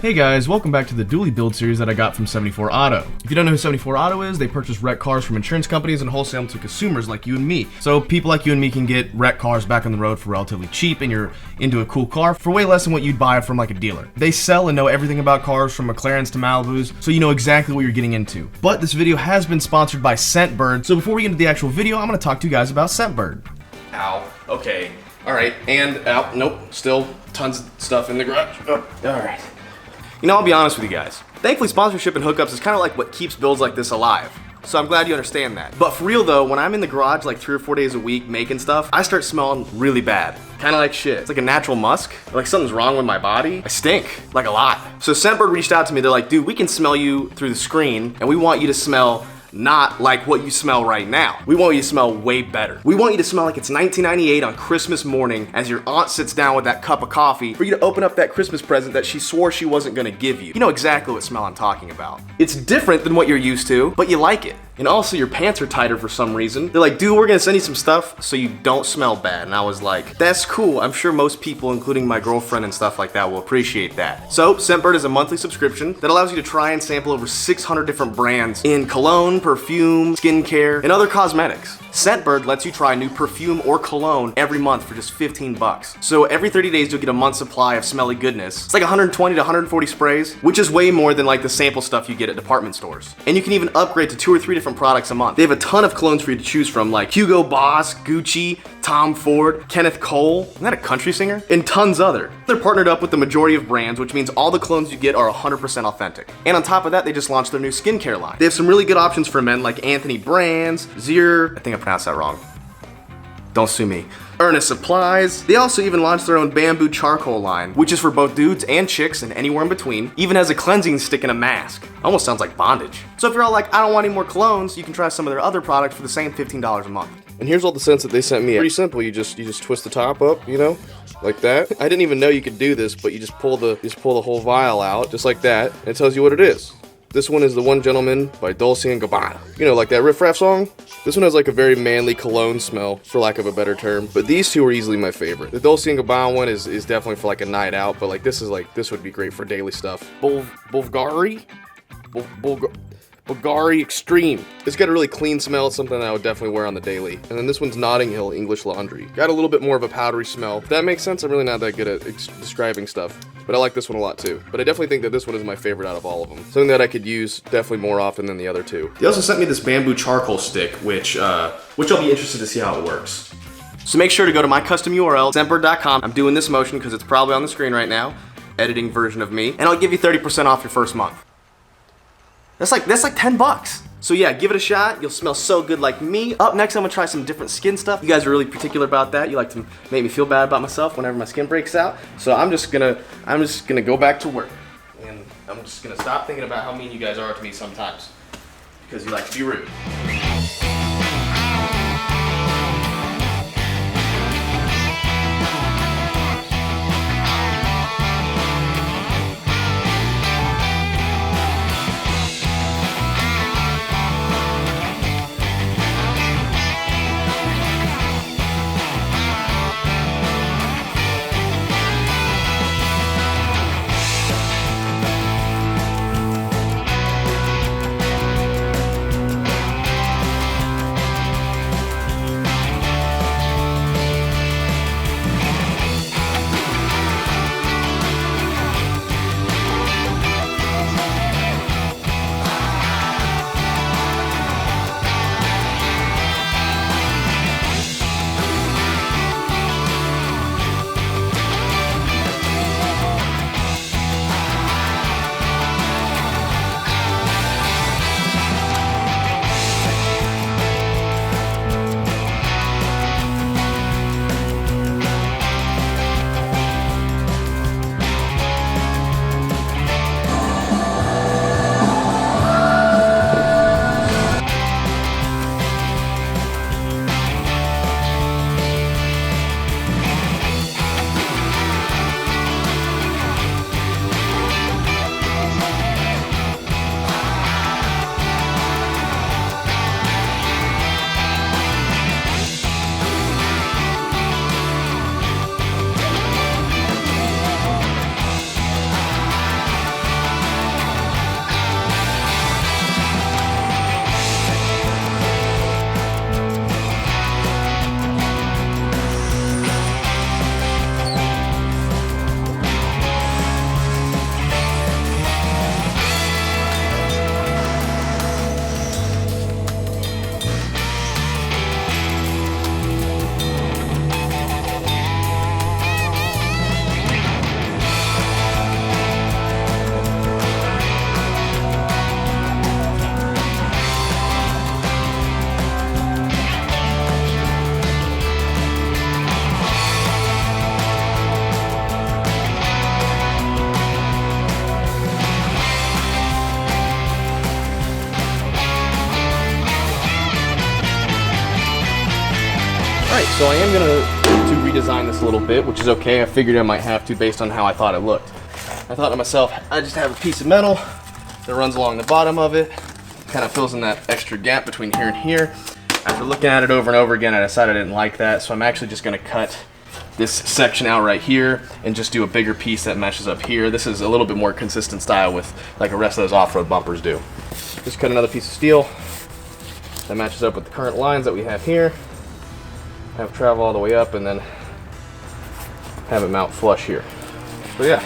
Hey guys, welcome back to the dually build series that I got from 74 Auto. If you don't know who 74 Auto is, they purchase wrecked cars from insurance companies and wholesale them to consumers like you and me. So people like you and me can get wrecked cars back on the road for relatively cheap, and you're into a cool car for way less than what you'd buy from like a dealer. They sell and know everything about cars from McLarens to Malibus, so you know exactly what you're getting into. But this video has been sponsored by Scentbird, so before we get into the actual video, I'm going to talk to you guys about Scentbird. Ow, okay, alright, and out, nope, still tons of stuff in the garage. Alright. You know, I'll be honest with you guys. Thankfully, sponsorship and hookups is kind of like what keeps builds like this alive. So I'm glad you understand that. But for real though, when I'm in the garage like 3 or 4 days a week making stuff, I start smelling really bad. Kind of like shit. It's like a natural musk. Like something's wrong with my body. I stink, like a lot. So Scentbird reached out to me. They're like, dude, we can smell you through the screen and we want you to smell not like what you smell right now. We want you to smell way better. We want you to smell like it's 1998 on Christmas morning as your aunt sits down with that cup of coffee for you to open up that Christmas present that she swore she wasn't gonna give you. You know exactly what smell I'm talking about. It's different than what you're used to, but you like it. And also your pants are tighter for some reason. They're like, dude, we're gonna send you some stuff so you don't smell bad. And I was like, that's cool. I'm sure most people, including my girlfriend and stuff like that, will appreciate that. So Scentbird is a monthly subscription that allows you to try and sample over 600 different brands in cologne, perfume, skincare, and other cosmetics. Scentbird lets you try new perfume or cologne every month for just 15 bucks. So every 30 days you'll get a month's supply of smelly goodness. It's like 120 to 140 sprays, which is way more than like the sample stuff you get at department stores. And you can even upgrade to 2 or 3 different products a month. They have a ton of colognes for you to choose from, like Hugo Boss, Gucci, Tom Ford, Kenneth Cole, isn't that a country singer? And tons other. They're partnered up with the majority of brands, which means all the colognes you get are 100% authentic. And on top of that, they just launched their new skincare line. They have some really good options for men like Anthony Brands, Zier, I think I pronounced that wrong. Don't sue me. Ernest Supplies. They also even launched their own bamboo charcoal line, which is for both dudes and chicks and anywhere in between. Even has a cleansing stick and a mask. Almost sounds like bondage. So if you're all like, I don't want any more colognes, you can try some of their other products for the same $15 a month. And here's all the scents that they sent me. Pretty simple. You just twist the top up, you know, like that. I didn't even know you could do this, but you just pull the whole vial out, just like that, and it tells you what it is. This one is The One Gentleman by Dolce & Gabbana. You know, like that Riff Raff song? This one has like a very manly cologne smell, for lack of a better term. But these two are easily my favorite. The Dolce & Gabbana one is definitely for like a night out, but like this would be great for daily stuff. Bulgari Extreme. It's got a really clean smell. It's something that I would definitely wear on the daily. And then this one's Notting Hill English Laundry. Got a little bit more of a powdery smell. If that makes sense, I'm really not that good at describing stuff. But I like this one a lot too. But I definitely think that this one is my favorite out of all of them. Something that I could use definitely more often than the other two. They also sent me this bamboo charcoal stick, which I'll be interested to see how it works. So make sure to go to my custom URL, scentbird.com. I'm doing this motion because it's probably on the screen right now. Editing version of me. And I'll give you 30% off your first month. That's like 10 bucks. So yeah, give it a shot. You'll smell so good like me. Up next, I'm gonna try some different skin stuff. You guys are really particular about that. You like to make me feel bad about myself whenever my skin breaks out. So I'm just gonna go back to work. And I'm just gonna stop thinking about how mean you guys are to me sometimes. Because you like to be rude. So I am gonna redesign this a little bit, which is okay. I figured I might have to based on how I thought it looked. I thought to myself, I just have a piece of metal that runs along the bottom of it, kind of fills in that extra gap between here and here. After looking at it over and over again, I decided I didn't like that, so I'm actually just gonna cut this section out right here and just do a bigger piece that meshes up here. This is a little bit more consistent style with like the rest of those off-road bumpers do. Just cut another piece of steel that matches up with the current lines that we have here. Have travel all the way up and then have it mount flush here. So yeah.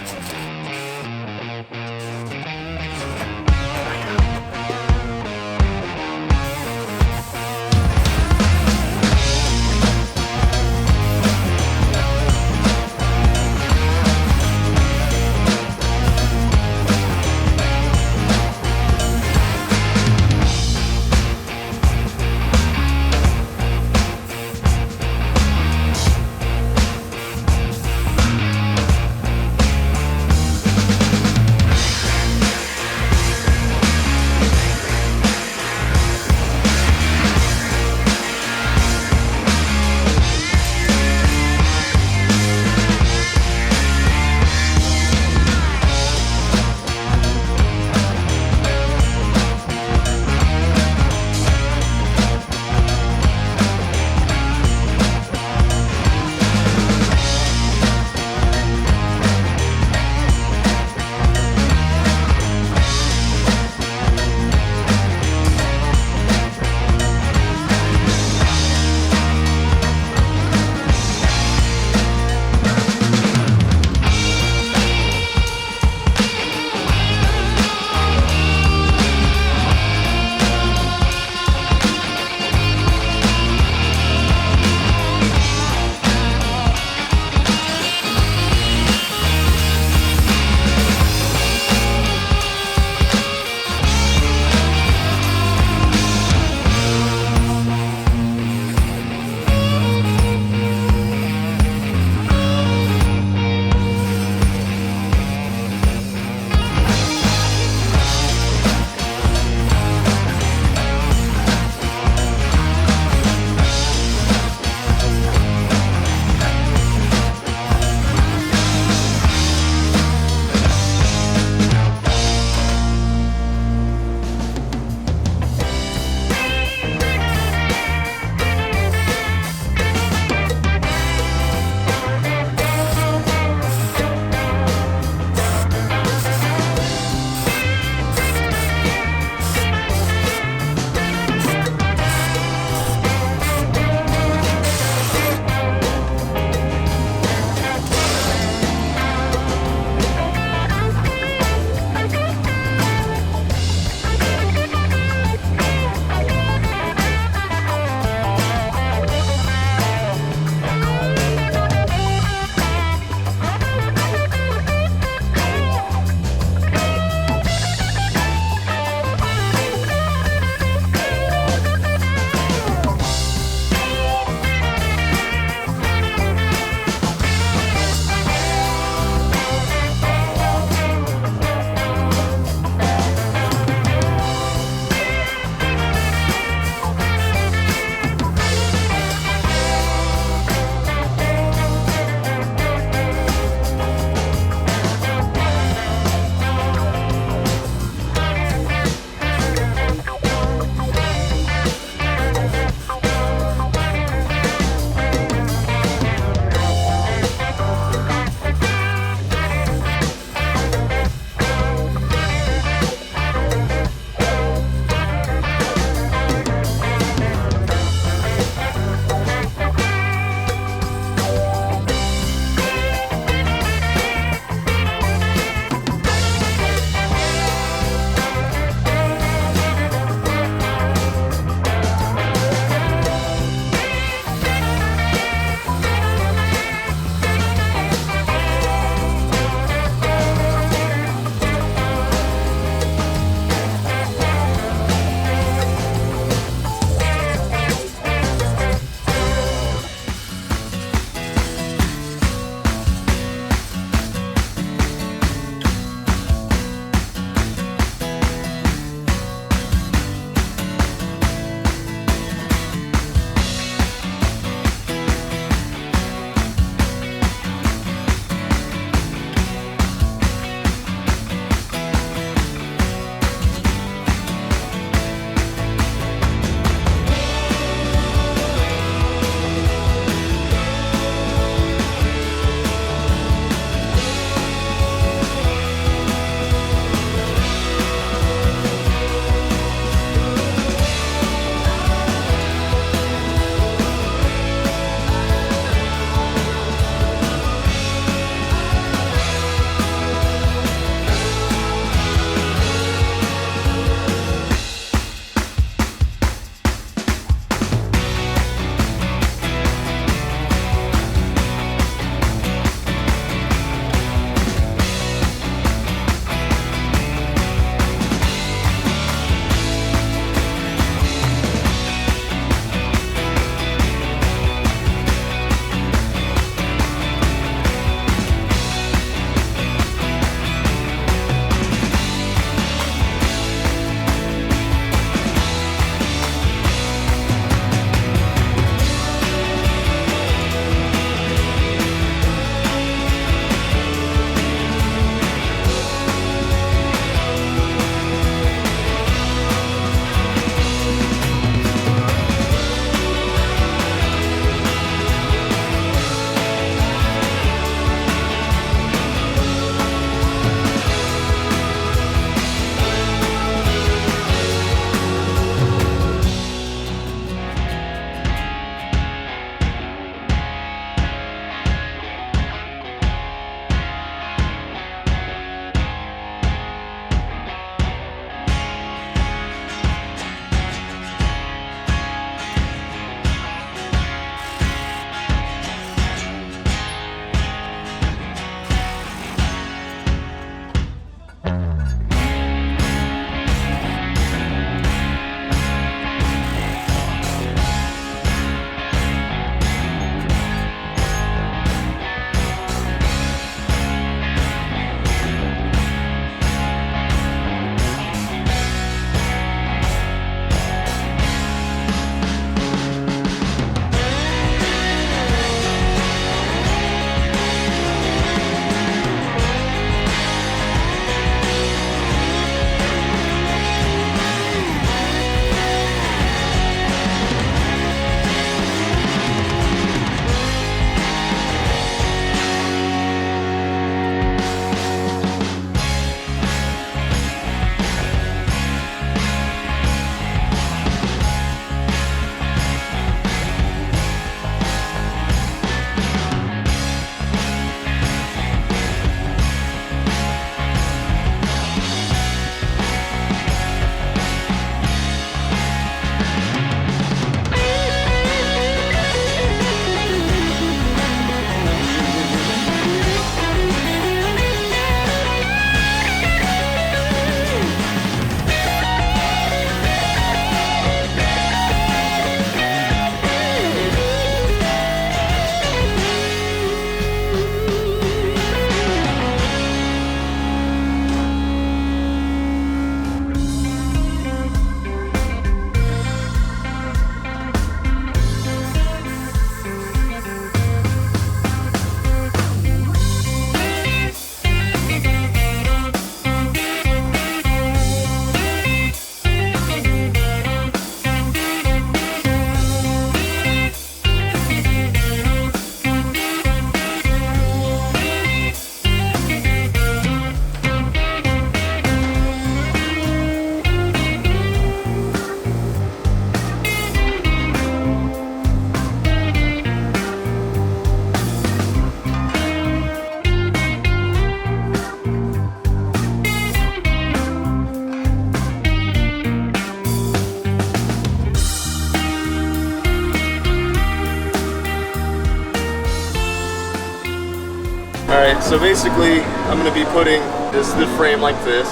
So basically, I'm going to be putting the frame like this.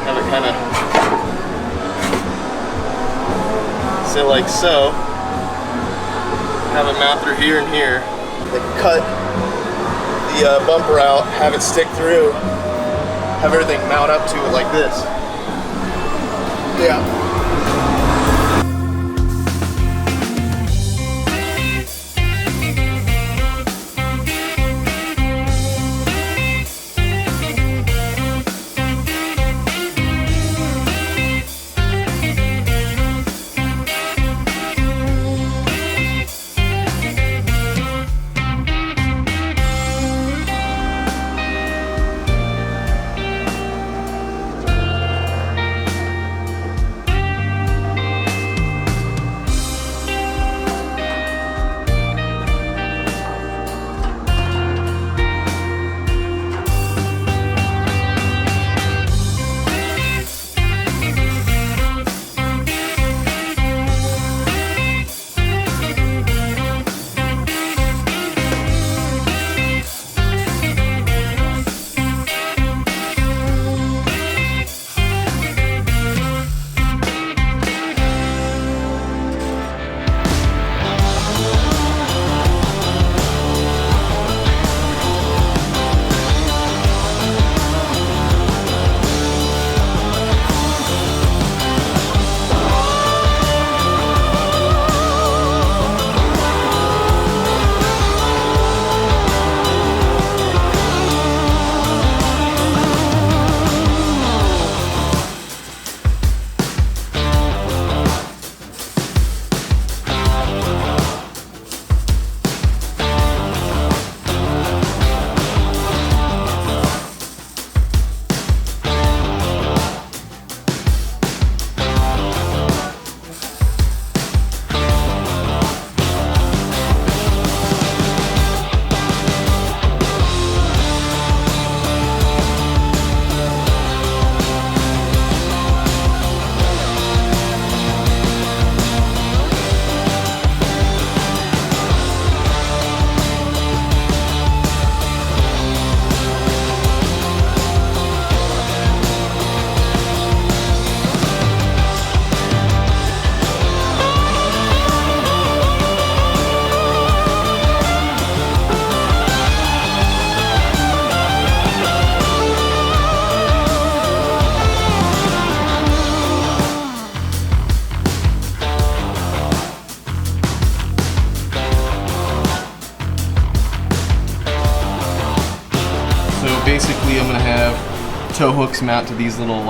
Have it kind of sit like so. Have it mount through here and here. Then cut the bumper out, have it stick through, have everything mount up to it like this. Yeah. Basically, I'm gonna have tow hooks mount to these little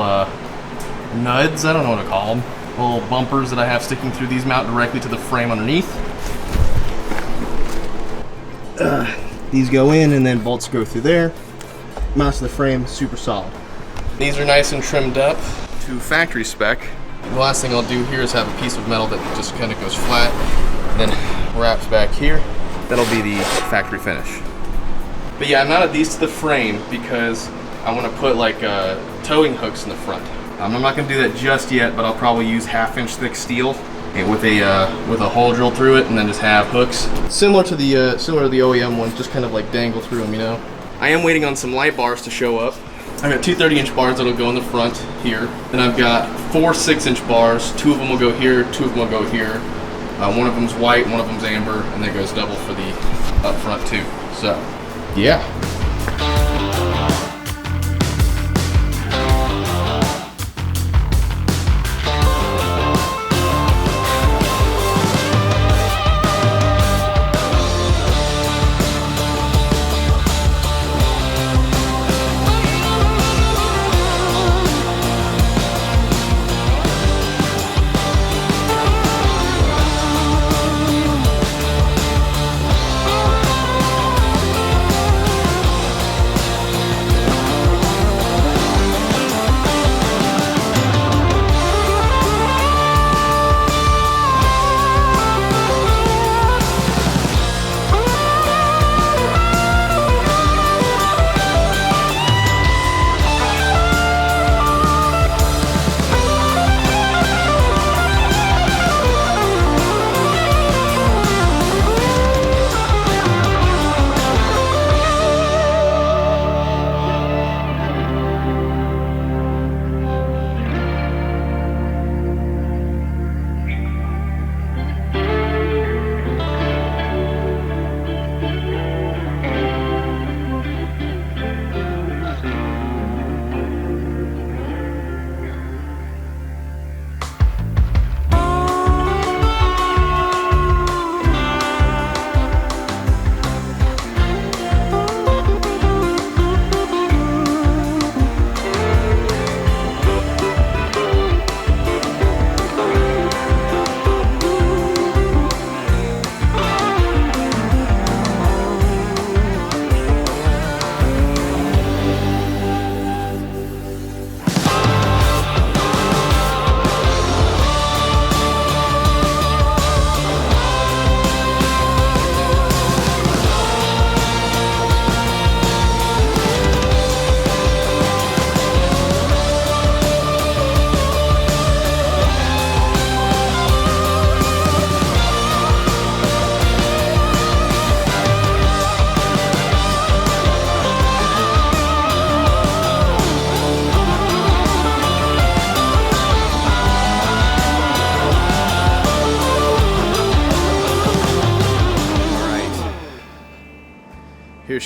nuds, I don't know what to call them, little bumpers that I have sticking through these, mount directly to the frame underneath. These go in and then bolts go through there, mounts to the frame, super solid. These are nice and trimmed up to factory spec. The last thing I'll do here is have a piece of metal that just kind of goes flat, and then wraps back here. That'll be the factory finish. But yeah, I mounted these to the frame because I want to put like towing hooks in the front. I'm not going to do that just yet, but I'll probably use 1/2-inch thick steel and with a hole drill through it, and then just have hooks similar to the OEM ones, just kind of like dangle through them, you know. I am waiting on some light bars to show up. I've got two 30-inch bars that'll go in the front here. Then I've got 4 6-inch bars. 2 of them will go here, 2 of them will go here. One of them's white, one of them's amber, and then goes double for the up front too. So, yeah.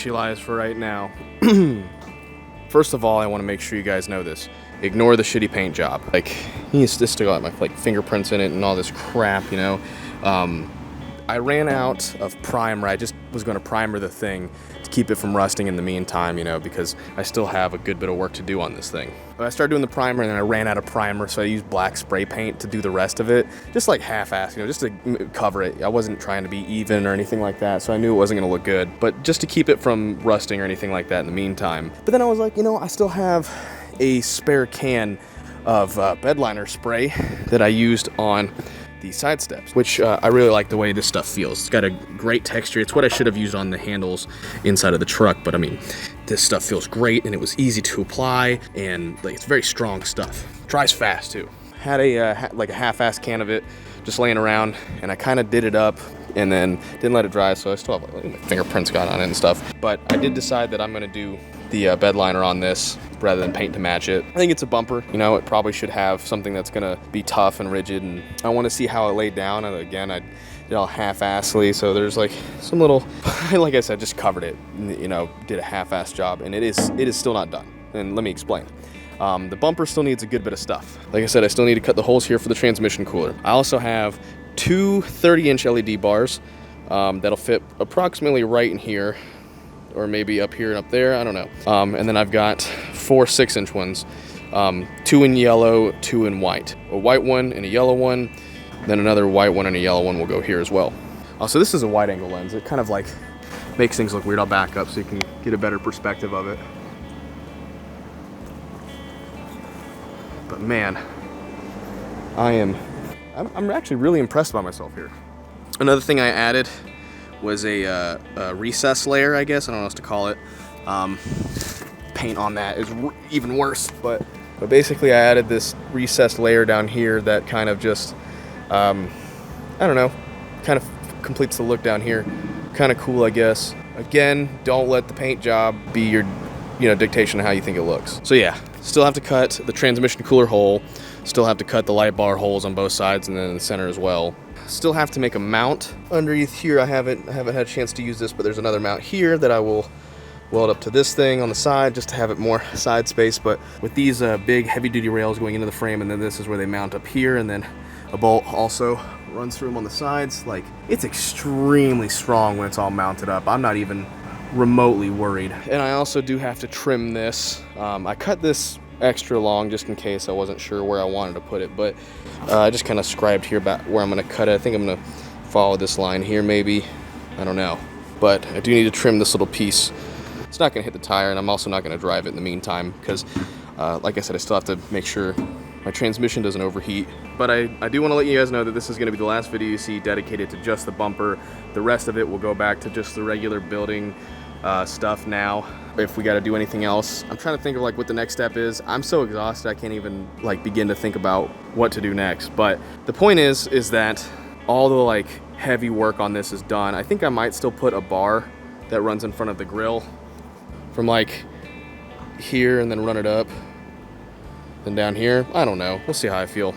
initialize for right now. First of all, I want to make sure you guys know this. Ignore the shitty paint job. Like, he still got my like fingerprints in it and all this crap, you know. I ran out of primer. I just was going to primer the thing to keep it from rusting in the meantime, you know, because I still have a good bit of work to do on this thing. But I started doing the primer and then I ran out of primer, so I used black spray paint to do the rest of it, just like half-assed, you know, just to cover it. I wasn't trying to be even or anything like that, so I knew it wasn't going to look good, but just to keep it from rusting or anything like that in the meantime. But then I was like, you know, I still have a spare can of bed liner spray that I used on the side steps, which I really like the way this stuff feels. It's got a great texture. It's what I should have used on the handles inside of the truck, but I mean, this stuff feels great and it was easy to apply, and like, it's very strong stuff. Dries fast too. Had a like a half-assed can of it just laying around, and I kind of did it up and then didn't let it dry, so I still have like, my fingerprints got on it and stuff. But I did decide that I'm gonna do the bed liner on this rather than paint to match it. I think it's a bumper, you know, it probably should have something that's gonna be tough and rigid, and I want to see how it laid down. And again, I did all half-assedly, so there's like some little, like I said, just covered it, you know, did a half-assed job, and it is still not done. And let me explain. The bumper still needs a good bit of stuff. Like I said, I still need to cut the holes here for the transmission cooler. I also have two 30-inch LED bars that'll fit approximately right in here, or maybe up here and up there, I don't know. And then I've got four 6-inch ones, 2 in yellow, 2 in white. A white one and a yellow one, then another white one and a yellow one will go here as well. So this is a wide angle lens. It kind of like makes things look weird. I'll back up so you can get a better perspective of it. But man, I'm actually really impressed by myself here. Another thing I added was a recess layer, I guess. I don't know what else to call it. Paint on that is even worse, but basically I added this recessed layer down here that kind of just, I don't know, kind of completes the look down here. Kind of cool, I guess. Again, don't let the paint job be your, you know, dictation of how you think it looks. So yeah, still have to cut the transmission cooler hole, still have to cut the light bar holes on both sides and then in the center as well. Still have to make a mount underneath here. I haven't had a chance to use this, but there's another mount here that I will weld up to this thing on the side just to have it more side space. But with these big heavy duty rails going into the frame, and then this is where they mount up here, and then a bolt also runs through them on the sides. Like, it's extremely strong when it's all mounted up. I'm not even remotely worried. And I also do have to trim this. I cut this extra long just in case I wasn't sure where I wanted to put it, but I just kind of scribed here about where I'm going to cut it. I think I'm going to follow this line here maybe. I don't know. But I do need to trim this little piece. It's not going to hit the tire, and I'm also not going to drive it in the meantime because, like I said, I still have to make sure my transmission doesn't overheat. But I do want to let you guys know that this is going to be the last video you see dedicated to just the bumper. The rest of it will go back to just the regular building stuff now. If we got to do anything else, I'm trying to think of like what the next step is. I'm so exhausted I can't even like begin to think about what to do next. But the point is that all the like heavy work on this is done. I think I might still put a bar that runs in front of the grill from like here and then run it up, then down here. I don't know. We'll see how I feel.